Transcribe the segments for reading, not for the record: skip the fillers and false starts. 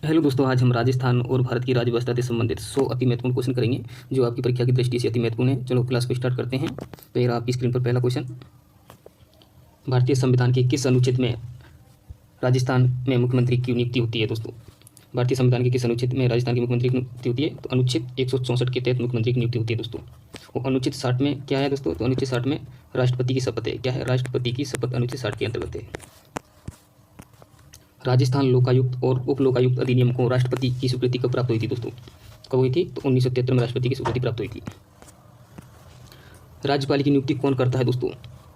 Hello दोस्तों, आज हम राजस्थान और भारत की राज्य व्यवस्था से संबंधित 100 अति महत्वपूर्ण क्वेश्चन करेंगे जो आपकी परीक्षा की दृष्टि से अति महत्वपूर्ण है। चलो क्लास को स्टार्ट करते हैं। तो ये आपकी स्क्रीन पर पहला क्वेश्चन, भारतीय संविधान के किस अनुच्छेद में राजस्थान में मुख्यमंत्री की नियुक्ति होती है? दोस्तों, भारतीय संविधान के किस अनुच्छेद में राजस्थान की मुख्यमंत्री की नियुक्ति होती है? तो अनुच्छेद 164 के तहत मुख्यमंत्री की नियुक्ति होती है दोस्तों। और अनुच्छेद 60 में क्या है दोस्तों? तो अनुच्छेद 60 में राष्ट्रपति की शपथ है। क्या है? राष्ट्रपति की शपथ अनुच्छेद 60 के अंतर्गत है। राजस्थान लोकायुक्त और उप लोकायुक्त अधिनियम को राष्ट्रपति की स्वीकृति कब प्राप्त हुई थी दोस्तों? कब हुई थी? तो 1973 में राष्ट्रपति की स्वीकृति प्राप्त हुई थी। राज्यपाल की नियुक्ति कौन करता है दोस्तों?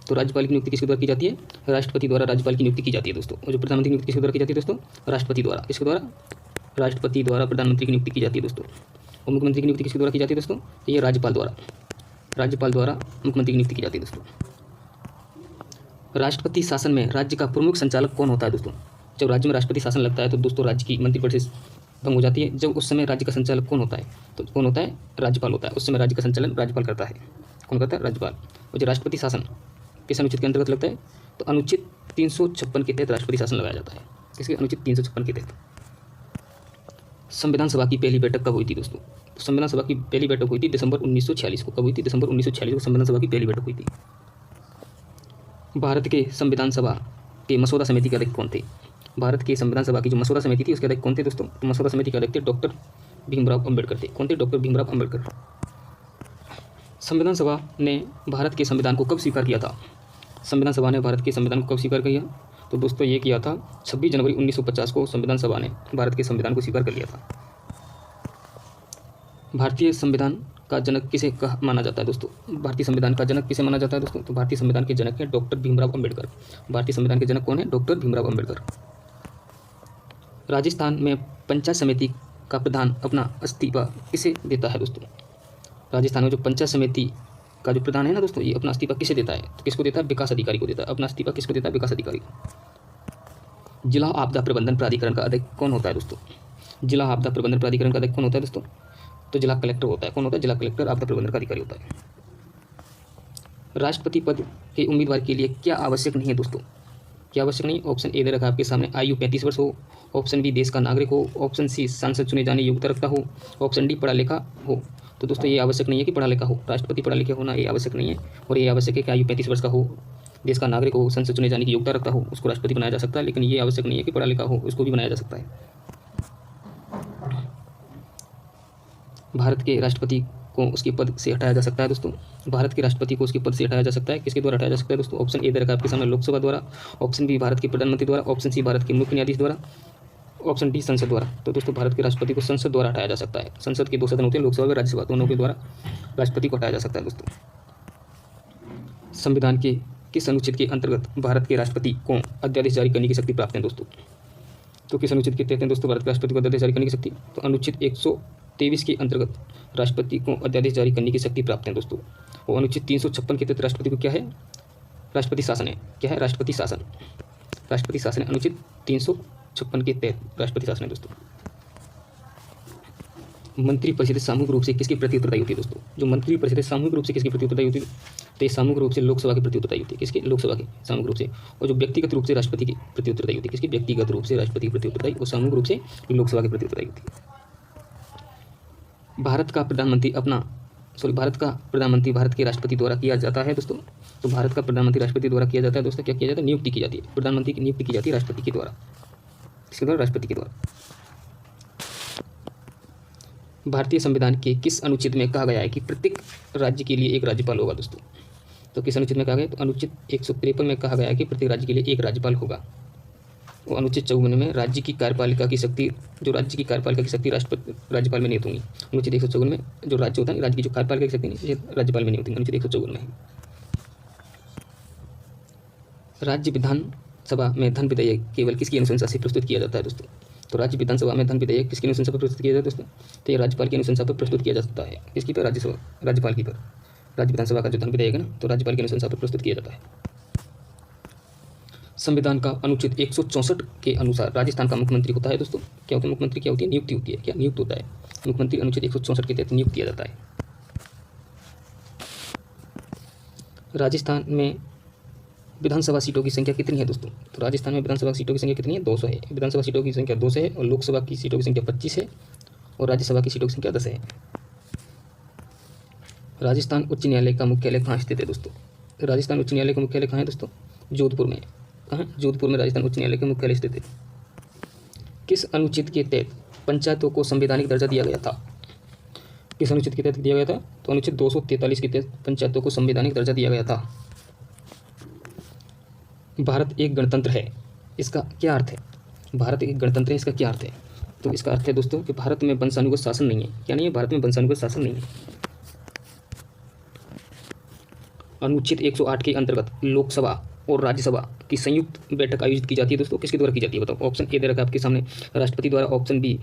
तो राज्यपाल की नियुक्ति किसके द्वारा की जाती है? राष्ट्रपति द्वारा राज्यपाल की नियुक्ति की जाती है दोस्तों। और जो प्रधानमंत्री की नियुक्ति किसके द्वारा की जाती है दोस्तों? राष्ट्रपति द्वारा। किसके द्वारा? राष्ट्रपति द्वारा प्रधानमंत्री की नियुक्ति की जाती है दोस्तों। और मुख्यमंत्री की नियुक्ति किसके द्वारा की जाती है दोस्तों? तो ये राज्यपाल द्वारा। राज्यपाल द्वारा मुख्यमंत्री की नियुक्ति की जाती है दोस्तों। राष्ट्रपति शासन में राज्य का प्रमुख संचालक कौन होता है दोस्तों? जब राज्य में राष्ट्रपति शासन लगता है तो दोस्तों राज्य की मंत्रिपरिषद भंग हो जाती है। जब उस समय राज्य का संचालक कौन होता है? तो कौन होता है? राज्यपाल होता है। उस समय राज्य का संचालन राज्यपाल करता है। कौन करता है? राज्यपाल। और जो राष्ट्रपति शासन किस अनुच्छेद के अंतर्गत लगता है? तो अनुच्छेद 356 के तहत राष्ट्रपति शासन लगाया जाता है। किसके? अनुच्छेद 356 के तहत। संविधान सभा की पहली बैठक कब हुई थी दोस्तों? तो संविधान सभा की पहली बैठक हुई थी दिसंबर 1946 को। कब हुई थी? दिसंबर 1946 को संविधान सभा की पहली बैठक हुई थी। भारत के संविधान सभा के मसौदा समिति के अध्यक्ष कौन थे? भारत के संविधान सभा की जो मसौदा समिति थी उसके अध्यक्ष कौन थे दोस्तों? तो मसौदा समिति के अध्यक्ष थे डॉक्टर भीमराव अम्बेडकर थे। कौन थे? डॉक्टर भीमराव अम्बेडकर। संविधान सभा ने भारत के संविधान को कब स्वीकार किया था? संविधान सभा ने भारत के संविधान को कब स्वीकार किया? तो दोस्तों ये किया था 26 जनवरी 1950 को संविधान सभा ने भारत के संविधान को स्वीकार कर लिया था। भारतीय संविधान का जनक किसे माना जाता है दोस्तों? भारतीय संविधान का जनक किसे माना जाता है दोस्तों? तो भारतीय संविधान के जनक हैं डॉक्टर भीमराव अम्बेडकर। भारतीय संविधान के जनक कौन है? डॉक्टर भीमराव अम्बेडकर। राजस्थान में पंचायत समिति का प्रधान अपना इस्तीफा किसे देता है दोस्तों? राजस्थान में जो पंचायत समिति का जो प्रधान है ना दोस्तों, ये अपना इस्तीफा किसे देता है? तो किसको देता है? विकास अधिकारी को देता है। अपना इस्तीफा किसको देता है? विकास अधिकारी को। जिला आपदा प्रबंधन प्राधिकरण का अध्यक्ष कौन होता है दोस्तों? जिला आपदा प्रबंधन प्राधिकरण का अध्यक्ष कौन होता है दोस्तों? तो जिला कलेक्टर होता है। कौन होता है? जिला कलेक्टर आपदा प्रबंधन का अधिकारी होता है। राष्ट्रपति पद के उम्मीदवार के लिए क्या आवश्यक नहीं है दोस्तों? क्या आवश्यक नहीं? ऑप्शन ए दे रखा है आपके सामने, आयु 35 वर्ष हो। ऑप्शन बी देश का नागरिक हो। ऑप्शन सी सांसद चुने जाने योग्यता रखता हो। ऑप्शन डी पढ़ा लिखा हो। तो दोस्तों ये आवश्यक नहीं है कि पढ़ा लिखा हो। राष्ट्रपति पढ़ा लिखा होना ये आवश्यक नहीं है। और ये आवश्यक है कि आयु 35 वर्ष का हो, देश का नागरिक हो, संसद चुने जाने की योग्यता रखता हो, उसको राष्ट्रपति बनाया जा सकता है। लेकिन ये आवश्यक नहीं है कि पढ़ा लिखा हो, उसको भी बनाया जा सकता है। भारत के राष्ट्रपति को उसके पद से हटाया जा सकता है दोस्तों। भारत के राष्ट्रपति को उसके पद से हटाया जा सकता है। किसके द्वारा हटाया जा सकता है दोस्तों? ऑप्शन ए दे रखा है आपके सामने, लोकसभा द्वारा। ऑप्शन बी भारत के प्रधानमंत्री द्वारा। ऑप्शन सी भारत के मुख्य न्यायाधीश द्वारा। ऑप्शन डी संसद द्वारा। तो दोस्तों भारत के राष्ट्रपति को संसद द्वारा हटाया जा सकता है। संसद के दो सदन होते हैं, लोकसभा और राज्यसभा, दोनों के द्वारा राष्ट्रपति को हटाया जा सकता है दोस्तों। संविधान के किस अनुच्छेद के अंतर्गत भारत के राष्ट्रपति को अध्यादेश जारी करने की शक्ति प्राप्त है दोस्तों? तो किस अनुच्छेद के तहत है दोस्तों भारत के राष्ट्रपति को अध्यादेश जारी करने की शक्ति? तो अनुच्छेद 123 के अंतर्गत राष्ट्रपति को अध्यादेश जारी करने की शक्ति प्राप्त है दोस्तों। और अनुच्छेद 356 के तहत राष्ट्रपति को क्या है? राष्ट्रपति शासन है। क्या है? राष्ट्रपति शासन। राष्ट्रपति शासन है अनुच्छेद 356 के तहत राष्ट्रपति शासन है दोस्तों। मंत्रिपरिषद सामूहिक रूप से किसके प्रति उत्तरदायी होती है दोस्तों? जो मंत्रिपरिषद सामूहिक रूप से किसके प्रति उत्तरदायी होती है? तो ये सामूहिक रूप से लोकसभा के प्रति उत्तरदायी होती है। किसके? लोकसभा के सामूहिक रूप से। और जो व्यक्तिगत रूप से राष्ट्रपति के प्रति उत्तरदायी होती है। किसकी? व्यक्तिगत रूप से राष्ट्रपति के प्रति उत्तरदायी और सामूहिक रूप से लोकसभा के प्रति उत्तरदायी होती है। भारत का प्रधानमंत्री भारत के राष्ट्रपति द्वारा किया जाता है दोस्तों। तो भारत का प्रधानमंत्री राष्ट्रपति द्वारा किया जाता है दोस्तों। क्या किया जाता है? नियुक्ति की जाती है। प्रधानमंत्री की नियुक्ति की जाती है राष्ट्रपति के द्वारा। किसके द्वारा? राष्ट्रपति के द्वारा। भारतीय संविधान के किस अनुच्छेद में कहा गया है कि प्रत्येक राज्य के लिए एक राज्यपाल होगा दोस्तों? तो किस अनुच्छेद में कहा गया? तो अनुच्छेद 153 में कहा गया है कि प्रत्येक राज्य के लिए एक राज्यपाल होगा। और अनुच्छेद 54 में राज्य की कार्यपालिका की शक्ति राज्यपाल में नियुक्त होंगी। अनुच्छेद 154 में जो राज्य होता है, राज्य की जो कार्यपालिका की शक्ति नहीं, राज्यपाल में नियुक्त होंगी। अनुच्छेद 154 में है। राज्य विधानसभा में धन विधेयक केवल किसकी अनुशंसा से प्रस्तुत किया जाता है दोस्तों? तो राज्य विधानसभा में धन विधेयक किसकी अनुशंसा पर प्रस्तुत किया जाता है दोस्तों? तो ये राज्यपाल की अनुशंसा पर प्रस्तुत किया जा सकता है। किसकी पर? राज्यपाल की पर। राज्य विधानसभा का जो धन विधेयक है ना, तो राज्यपाल की अनुशंसा पर प्रस्तुत किया जाता है। संविधान का अनुच्छेद 164 के अनुसार राजस्थान का मुख्यमंत्री होता है दोस्तों। क्या होता है? मुख्यमंत्री क्या होती है? नियुक्ति होती है। क्या? नियुक्त होता है। मुख्यमंत्री अनुच्छेद 164 के तहत नियुक्त किया जाता है। राजस्थान में विधानसभा सीटों की संख्या कितनी है दोस्तों? तो राजस्थान में विधानसभा सीटों की संख्या कितनी है? 200 है। विधानसभा सीटों की संख्या 200 है और लोकसभा की सीटों की संख्या 25 है और राज्यसभा की सीटों की संख्या 10 है। राजस्थान उच्च न्यायालय का मुख्यालय कहाँ स्थित है दोस्तों? राजस्थान उच्च न्यायालय का मुख्यालय कहाँ है दोस्तों? जोधपुर में। कहाँ? जोधपुर में राजस्थान उच्च न्यायालय का मुख्यालय स्थित है। किस अनुच्छेद के तहत पंचायतों को संवैधानिक दर्जा दिया गया था? किस अनुच्छेद के तहत दिया गया था? तो अनुच्छेद 243 के तहत पंचायतों को संवैधानिक दर्जा दिया गया था। भारत एक गणतंत्र है, इसका क्या अर्थ है? भारत एक गणतंत्र है, इसका क्या अर्थ है? तो इसका अर्थ है दोस्तों कि भारत में वंशानुगत शासन नहीं है। क्या नहीं है? भारत में वंशानुगत शासन नहीं है। अनुच्छेद 108 के अंतर्गत लोकसभा और राज्यसभा की संयुक्त बैठक आयोजित की जाती है दोस्तों। किसके द्वारा की जाती है बताओ? ऑप्शन ए दे रखा है आपके सामने, राष्ट्रपति द्वारा। ऑप्शन बी,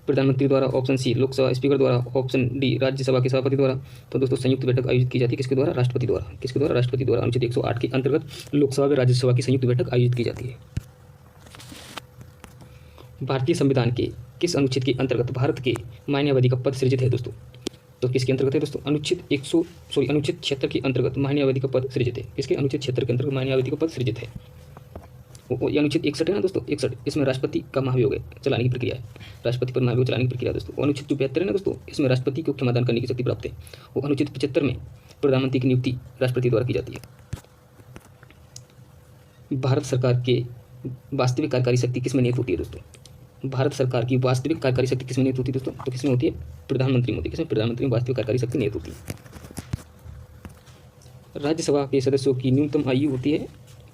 प्रधानमंत्री द्वारा। ऑप्शन सी, लोकसभा स्पीकर द्वारा। ऑप्शन डी, राज्यसभा के सभापति द्वारा। तो दोस्तों संयुक्त बैठक आयोजित की जाती है किसके द्वारा? राष्ट्रपति द्वारा। किसके द्वारा? राष्ट्रपति द्वारा। अनुच्छेद 108 के अंतर्गत लोकसभा व राज्यसभा की संयुक्त बैठक आयोजित की जाती है। भारतीय संविधान के किस अनुच्छेद के अंतर्गत भारत के मान्यवादी का पद सृजित है दोस्तों? तो किसके अंतर्गत है दोस्तों? अनुच्छेद 76 के अंतर्गत मान्यवादी का पद सृजित है। किसके? अनुच्छेद 76 के अंतर्गत मान्यवादी का पद सृजित है। ये अनुच्छेद 61 है ना दोस्तों, 61, इसमें राष्ट्रपति का महाभियोग है, चलाने की प्रक्रिया है। राष्ट्रपति पर महाभियोग चलाने की प्रक्रिया दोस्तों। अनुच्छेद 72 है ना दोस्तों, इसमें राष्ट्रपति को क्षमादान करने की शक्ति प्राप्त है। वो अनुच्छेद 75 में प्रधानमंत्री की नियुक्ति राष्ट्रपति द्वारा की जाती है। भारत सरकार के वास्तविक कार्यकारी शक्ति किसमें निहित होती है दोस्तों? भारत सरकार की वास्तविक कार्यकारी शक्ति किसमें निहित होती है दोस्तों? तो किसमें होती है? प्रधानमंत्री में होती है। किसमें? प्रधानमंत्री में वास्तविक कार्यकारी शक्ति निहित होती है। राज्यसभा के सदस्यों की न्यूनतम आयु होती है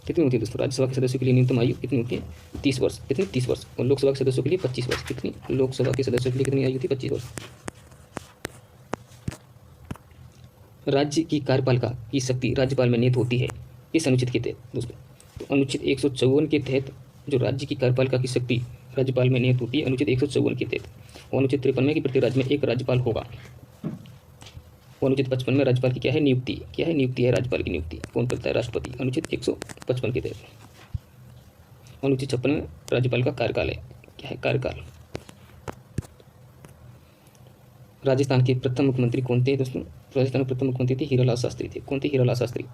कितनी होती है दोस्तों? राज्यसभा के सदस्यों के लिए न्यूनतम आयु कितनी होती है? 30 वर्ष। कितनी? 30 वर्ष। और लोकसभा के सदस्यों के लिए 25 वर्ष। कितनी? लोकसभा के सदस्यों के लिए कितनी आयु होती है? 25 वर्ष। राज्य की कार्यपालिका की शक्ति राज्यपाल में निहित होती है इस अनुच्छेद के तहत दोस्तों? तो अनुच्छेद 154 के तहत जो राज्य की कार्यपालिका की शक्ति राज्यपाल में निहित होती है, अनुच्छेद 154 के तहत। और अनुच्छेद 53 में कि प्रत्येक राज्य में एक राज्यपाल होगा। और अनुच्छेद 55 में राज्यपाल की क्या है? नियुक्ति। क्या है? नियुक्ति है राज्यपाल की नियुक्ति। कौन करता है? राष्ट्रपति। अनुच्छेद 155 के तहत। अनुच्छेद 56 में राज्यपाल का कार्यकाल है। क्या है? कार्यकाल। राजस्थान के प्रथम मुख्यमंत्री कौन थे दोस्तों? राजस्थान के प्रथम मुख्यमंत्री थे हीरालाल शास्त्री थे। कौन थे? हीरालाल शास्त्री।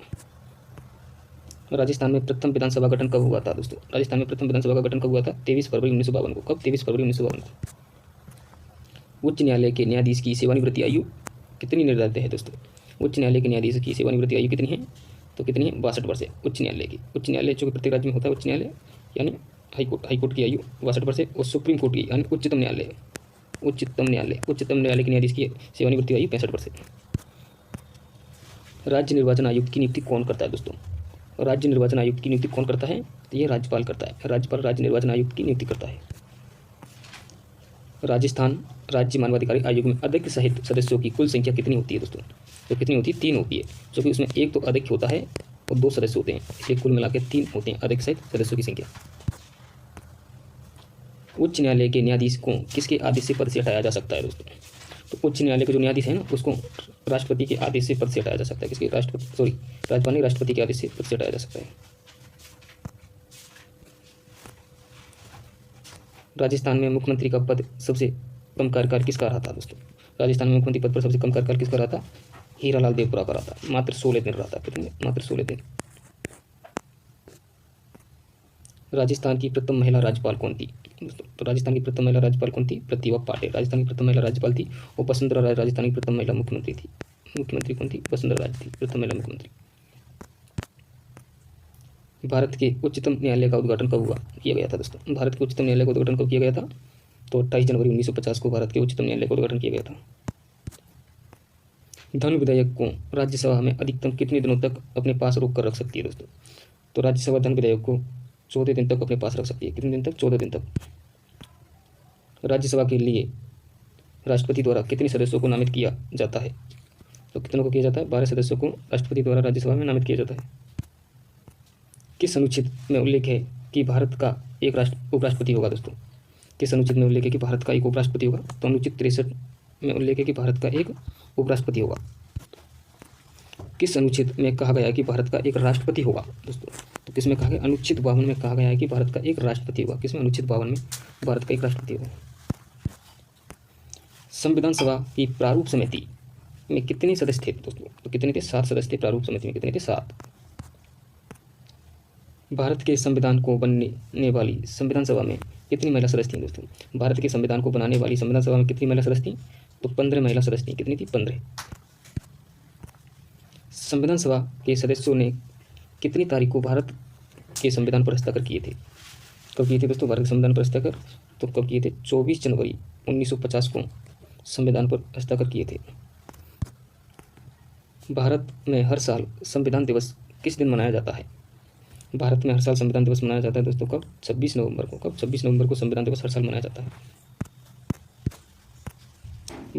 राजस्थान में प्रथम विधानसभा गठन कब हुआ था दोस्तों? राजस्थान में प्रथम विधानसभा का गठन कब हुआ था? 23 फरवरी 1952 को। कब? 23 फरवरी 1952 को। उच्च न्यायालय के न्यायाधीश की सेवानिवृत्ति आयु कितनी निर्धारित है दोस्तों? उच्च न्यायालय के न्यायाधीश की सेवानिवृत्ति आयु कितनी है? तो कितनी है? 62 वर्ष है उच्च न्यायालय की। उच्च न्यायालय जो प्रत्येक राज्य में होता है उच्च न्यायालय, यानी हाईकोर्ट की आयु 62 वर्ष है। और सुप्रीम कोर्ट की यानी उच्चतम न्यायालय की न्यायाधीश की सेवानिवृत्ति आयु 65 वर्ष है। राज्य निर्वाचन आयुक्त की नियुक्ति कौन करता है दोस्तों? राज्य निर्वाचन आयुक्त की नियुक्ति कौन करता है? तो ये राज्यपाल करता है। राज्यपाल राज्य निर्वाचन आयुक्त की नियुक्ति करता है। राजस्थान राज्य मानवाधिकार आयोग में अध्यक्ष सहित सदस्यों की कुल संख्या कितनी होती है दोस्तों? तो कितनी होती है? 3 होती है, क्योंकि उसमें एक तो अध्यक्ष होता है और 2 सदस्य होते हैं, इसलिए कुल मिलाकर 3 होते हैं अध्यक्ष सहित सदस्यों की संख्या। उच्च न्यायालय के न्यायाधीश को किसके आदेश से पद से हटाया जा सकता है दोस्तों? तो उच्च न्यायालय के जो न्यायाधीश है ना, उसको राष्ट्रपति के आदेश से पद से हटाया जा सकता है। किसके? राज्यपाल ने राष्ट्रपति के आदेश से पद से हटाया जा सकता है। राजस्थान में मुख्यमंत्री का पद सबसे कम कार्यकाल किसका रहा था दोस्तों? राजस्थान में मुख्यमंत्री पद पर सबसे कम कार्यकाल किसका रहा था? हीरालाल देवपुरा का रहा था। मात्र 16 दिन रहा था। कितने? मात्र 16 दिन। राजस्थान की प्रथम महिला राज्यपाल कौन थी दोस्तों? तो राजस्थान की प्रथम महिला राज्यपाल कौन थी? प्रतिभा पाटिल राजस्थान की प्रथम महिला राज्यपाल थी। और वसुंधरा राजे राजस्थान की प्रथम महिला मुख्यमंत्री थी। मुख्यमंत्री कौन थी? वसुंधरा राजे थी प्रथम महिला मुख्यमंत्री। भारत के उच्चतम न्यायालय का उद्घाटन कब किया गया था दोस्तों? भारत के उच्चतम न्यायालय का उद्घाटन कब किया गया था? तो 28 जनवरी 1950 को भारत के उच्चतम न्यायालय का उद्घाटन किया गया था। धन विधेयक को राज्यसभा में अधिकतम कितने दिनों तक अपने पास रोक कर रख सकती है दोस्तों? तो राज्यसभा धन विधेयक को 14 दिन तक अपने पास रख सकती है। कितने दिन तक? 14 दिन तक। राज्यसभा के लिए राष्ट्रपति द्वारा कितने सदस्यों को नामित किया जाता है? तो कितनों को किया जाता है? 12 सदस्यों को राष्ट्रपति द्वारा राज्यसभा में नामित किया जाता है। किस अनुच्छेद में उल्लेख है कि भारत का एक उपराष्ट्रपति होगा दोस्तों? किस अनुच्छेद में उल्लेख है कि भारत का एक उपराष्ट्रपति होगा? तो अनुच्छेद 63 में उल्लेख है कि भारत का एक उपराष्ट्रपति होगा। किस अनुच्छेद में कहा गया है कि भारत का एक राष्ट्रपति होगा दोस्तों? तो किसमें कहा गया? अनुच्छेद 52 में कहा गया है कि भारत का एक राष्ट्रपति होगा। किसमें? अनुच्छेद 52 में भारत का एक राष्ट्रपति होगा। संविधान सभा की प्रारूप समिति में कितने सदस्य थे दोस्तों? तो कितने थे? 7 सदस्य थे। प्रारूप समिति में कितने थे? 7। भारत के संविधान को बनने वाली संविधान सभा में कितनी महिला सदस्य थी दोस्तों? भारत के संविधान को बनाने वाली संविधान सभा में कितनी महिला सदस्य थी? तो 15 महिला सदस्य थी। कितनी थी? 15। संविधान सभा के सदस्यों ने कितनी तारीख को भारत के संविधान पर हस्ताक्षर किए थे? कब किए थे दोस्तों भारत के संविधान पर हस्ताक्षर? तो कब किए थे? 24 जनवरी 1950 को संविधान पर हस्ताक्षर किए थे। भारत में हर साल संविधान दिवस किस दिन मनाया जाता है? भारत में हर साल संविधान दिवस मनाया जाता है दोस्तों कब? 26 नवंबर को। कब? 26 नवंबर को संविधान दिवस हर साल मनाया जाता है।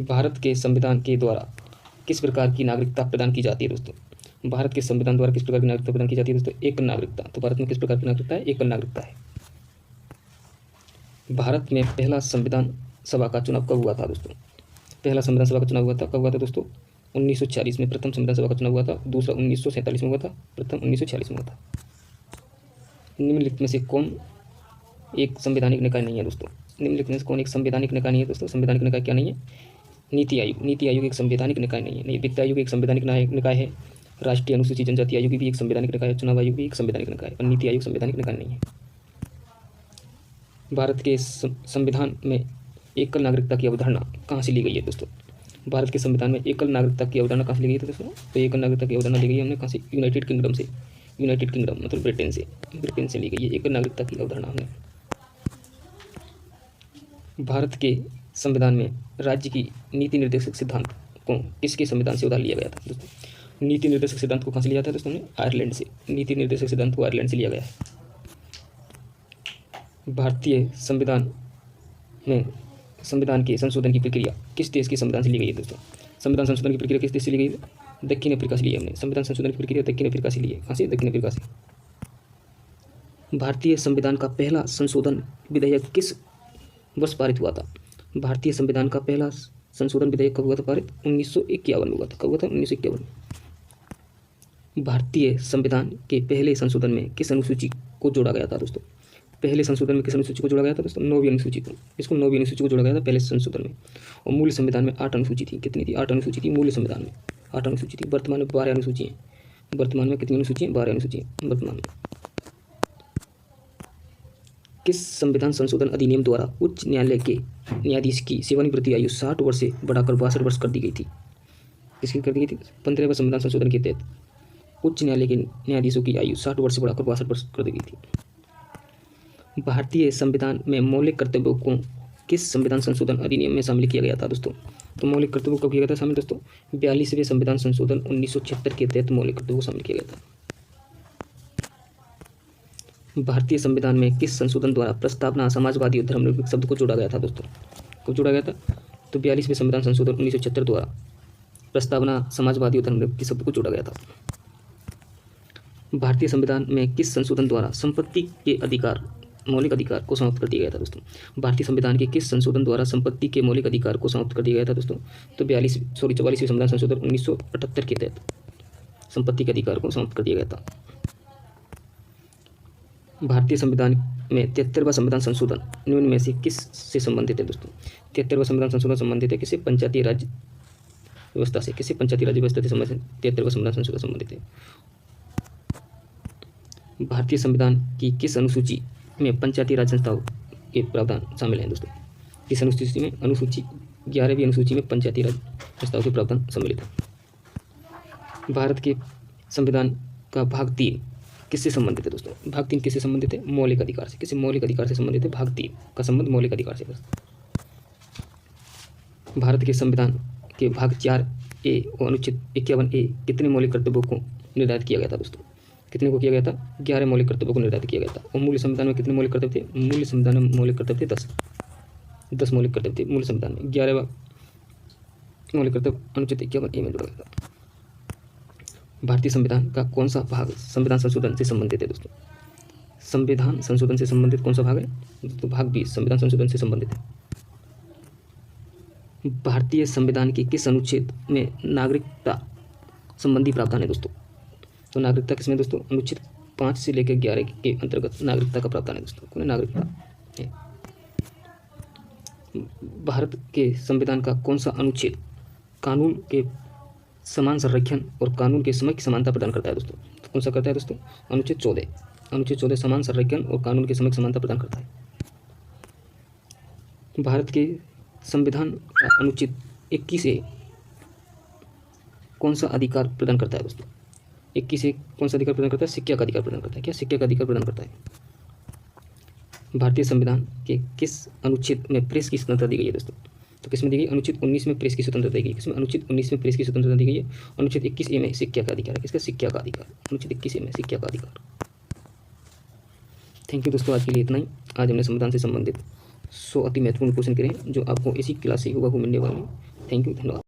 भारत के संविधान के द्वारा किस प्रकार की नागरिकता प्रदान की जाती है दोस्तों? भारत के संविधान द्वारा किस प्रकार की नागरिकता प्रदान की जाती है दोस्तों? एकल नागरिकता। तो भारत में किस प्रकार की नागरिकता है? एकल नागरिकता है। भारत में पहला संविधान सभा का चुनाव कब हुआ था दोस्तों? पहला संविधान सभा का चुनाव हुआ था कब हुआ था दोस्तों? 1946 में प्रथम संविधान सभा का चुनाव हुआ था। दूसरा 1947 में हुआ था। प्रथम 1946 में हुआ था। निम्नलिखित में से कौन एक संवैधानिक निकाय नहीं है दोस्तों? निम्नलिखित में से कौन एक संवैधानिक निकाय नहीं है दोस्तों? संवैधानिक निकाय क्या नहीं है? नीति आयोग। नीति आयोग एक संवैधानिक निकाय नहीं है। वित्त आयोग एक संवैधानिक निकाय है। राष्ट्रीय अनुसूचित जनजाति आयोग भी एक संवैधानिक निकाय है। चुनाव आयोग भी एक संवैधानिक निकाय है। और नीति आयोग संवैधानिक निकाय नहीं है। भारत के संविधान में एकल नागरिकता की अवधारणा कहाँ से ली गई है दोस्तों? भारत के संविधान में एकल नागरिकता की अवधारणा कहाँ से ली गई थी दोस्तों? तो एकल नागरिकता की अवधारणा ली गई है हमने कहाँ से? यूनाइटेड किंगडम से। यूनाइटेड किंगडम मतलब ब्रिटेन से। ब्रिटेन से ली गई है एकल नागरिकता की अवधारणा हमने। भारत के संविधान में राज्य की नीति निर्देशक सिद्धांत को किसके संविधान से उधार लिया गया था दोस्तों? नीति निर्देशक सिद्धांत को कहाँ से लिया था दोस्तों ने? आयरलैंड से। नीति निर्देशक सिद्धांत को आयरलैंड से लिया गया है। भारतीय संविधान में संविधान के संशोधन की प्रक्रिया किस देश के संविधान से ली गई है दोस्तों? संविधान संशोधन की प्रक्रिया किस देश से ली गई है? दक्षिण अफ्रीका से ली है हमने। संविधान संशोधन की प्रक्रिया दक्षिण अफ्रीका से ली है। कहाँ से? दक्षिण अफ्रीका से। भारतीय संविधान का पहला संशोधन विधेयक किस वर्ष पारित हुआ था? भारतीय संविधान का पहला संशोधन विधेयक कब हुआ था पारित? 1951 में हुआ था। कब हुआ था? 1951 में। भारतीय संविधान के पहले संशोधन में किस अनुसूची को जोड़ा गया था दोस्तों? पहले संशोधन में किस अनुसूची को जोड़ा गया था दोस्तों? 9वीं अनुसूची को। इसको 9वीं अनुसूची को जोड़ा गया था पहले संशोधन में। और मूल संविधान में 8 अनुसूची थी। कितनी थी? 8 अनुसूची थी मूल संविधान में। 8 अनुसूची थी। वर्तमान में 12 अनुसूची हैं। वर्तमान में कितनी अनुसूची हैं? 12 अनुसूची हैं वर्तमान में। किस संविधान संशोधन अधिनियम द्वारा उच्च न्यायालय के न्यायाधीश की सेवानिवृत्ति आयु 60 वर्ष से बढ़ाकर 62 वर्ष कर दी गई थी? किसकी कर दी गई थी? 15वें संविधान संशोधन के तहत उच्च न्यायालय के न्यायाधीशों की आयु 60 वर्ष से बढ़ाकर 62 वर्ष कर दी गई थी। भारतीय संविधान में मौलिक कर्तव्यों को किस संविधान संशोधन अधिनियम में शामिल किया गया था दोस्तों? तो मौलिक कर्तव्यों कब किया गया था शामिल दोस्तों? 42वें संविधान संशोधन 1976 के तहत मौलिक कर्तव्यों को शामिल किया गया था। भारतीय संविधान में किस संशोधन द्वारा प्रस्तावना समाजवादी और धर्मनिरपेक्ष शब्द को जोड़ा गया था दोस्तों? कब जोड़ा गया था? तो 42वें संविधान संशोधन 1976 द्वारा प्रस्तावना समाजवादी और धर्मनिरपेक्ष शब्द को जोड़ा गया था। भारतीय संविधान में किस संशोधन द्वारा संपत्ति के अधिकार मौलिक अधिकार को समाप्त कर दिया गया था दोस्तों? भारतीय संविधान के किस संशोधन द्वारा संपत्ति के मौलिक अधिकार को समाप्त कर दिया गया था दोस्तों? तो 44वें संविधान संशोधन 1978 के तहत संपत्ति के अधिकार को समाप्त कर दिया गया था। भारतीय संविधान में 73वां संविधान संशोधन निम्न में से किस से संबंधित है दोस्तों? 73वां संविधान संशोधन संबंधित है किससे? पंचायती राज व्यवस्था से। किससे? पंचायती राज व्यवस्था से संबंधित 73वां संविधान संशोधन संबंधित है। भारतीय संविधान की किस अनुसूची में पंचायती राज संस्थाओं के प्रावधान शामिल हैं दोस्तों? किस अनुसूची में? अनुसूची 11वीं अनुसूची में पंचायती राज संस्थाओं के प्रावधान सम्मिलित है। भारत के संविधान का भाग 3 किससे संबंधित है दोस्तों? भाग 3 किससे संबंधित है? मौलिक अधिकार से। किसी मौलिक अधिकार से संबंधित है। भाग 3 का संबंध मौलिक अधिकार से। भारत के संविधान के भाग 4A और अनुच्छेद 51A कितने मौलिक कर्तव्यों को निर्धारित किया गया था दोस्तों? कितने को किया गया था? 11 मौलिक कर्तव्यों को निर्धारित किया गया था। और मूल संविधान में कितने मौलिक कर्तव्य थे? मूल संविधान में मौलिक कर्तव्य थे 10 मौलिक कर्तव्य थे मूल संविधान में। 11वां मौलिक कर्तव्य अनुच्छेद 51A में जोड़ा गया था। भारतीय संविधान का कौन सा भाग संविधान संशोधन से संबंधित है दोस्तों? संविधान संशोधन से संबंधित कौन सा भाग है? तो भाग 20 संविधान संशोधन से संबंधित है। भारतीय संविधान के किस अनुच्छेद में नागरिकता संबंधी प्रावधान है दोस्तों? तो नागरिकता किसमें दोस्तों? अनुच्छेद 5 से लेकर 11 के अंतर्गत नागरिकता का प्रावधान है दोस्तों। कौन है? नागरिकता है। भारत के संविधान का कौन सा अनुच्छेद कानून के समान संरक्षण और कानून के समय की समानता प्रदान करता है दोस्तों? तो कौन सा करता है दोस्तों? अनुच्छेद 14। अनुच्छेद 14 समान संरक्षण और कानून के समक्ष समानता प्रदान करता है। भारत के संविधान का अनुच्छेद 21A कौन सा अधिकार प्रदान करता है दोस्तों? 21A कौन सा अधिकार प्रदान करता है? शिक्षा का अधिकार प्रदान करता है। क्या शिक्षा का अधिकार प्रदान करता है? भारतीय संविधान के किस अनुच्छेद में प्रेस की स्वतंत्रता दी गई है दोस्तों? तो किसमें दी गई? अनुच्छेद 19 में प्रेस की स्वतंत्रता दी गई है। किसमें? अनुच्छेद 19 में प्रेस की स्वतंत्रता दी गई है। अनुच्छेद 21A में शिक्षा का अधिकार है। किसका? शिक्षा का अधिकार। अनुच्छेद 21A में शिक्षा का अधिकार। थैंक यू दोस्तों, आज के लिए इतना ही। आज हमने संविधान से संबंधित 100 अति महत्वपूर्ण क्वेश्चन करे जो आपको इसी क्लास से होगा मिलने वाले। थैंक यू, धन्यवाद।